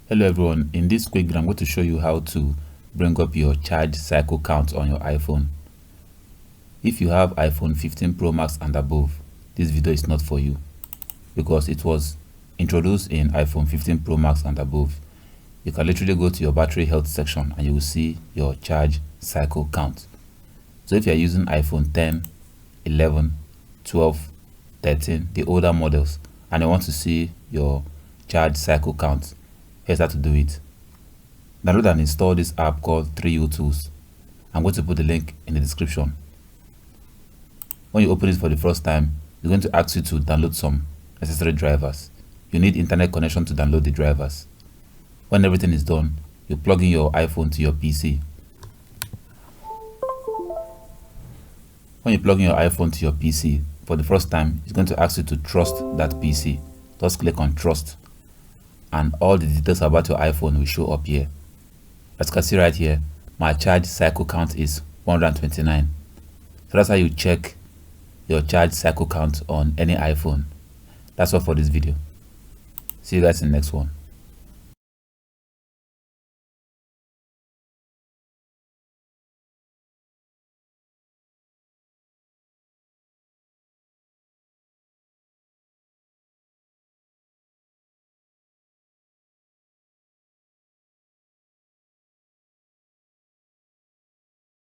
Hello everyone, in this quick video I'm going to show you how to bring up your charge cycle count on your iPhone. If you have iPhone 15 Pro Max and above, this video is not for you because it was introduced in iPhone 15 Pro Max and above. You can literally go to your battery health section and you will see your charge cycle count. So if you are using iPhone 10, 11, 12, 13, the older models, and you want to see your charge cycle count, here's how to do it. Download and install this app called 3U Tools. I'm going to put the link in the description. When you open it for the first time, it's going to ask you to download some necessary drivers. You need internet connection to download the drivers. When everything is done, you plug in your iPhone to your PC. When you plug in your iPhone to your PC, for the first time, it's going to ask you to trust that PC. Just click on trust, and all the details about your iPhone will show up here. As you can see right here, my charge cycle count is 129. So that's how you check your charge cycle count on any iPhone. That's all for this video. See you guys in the next one.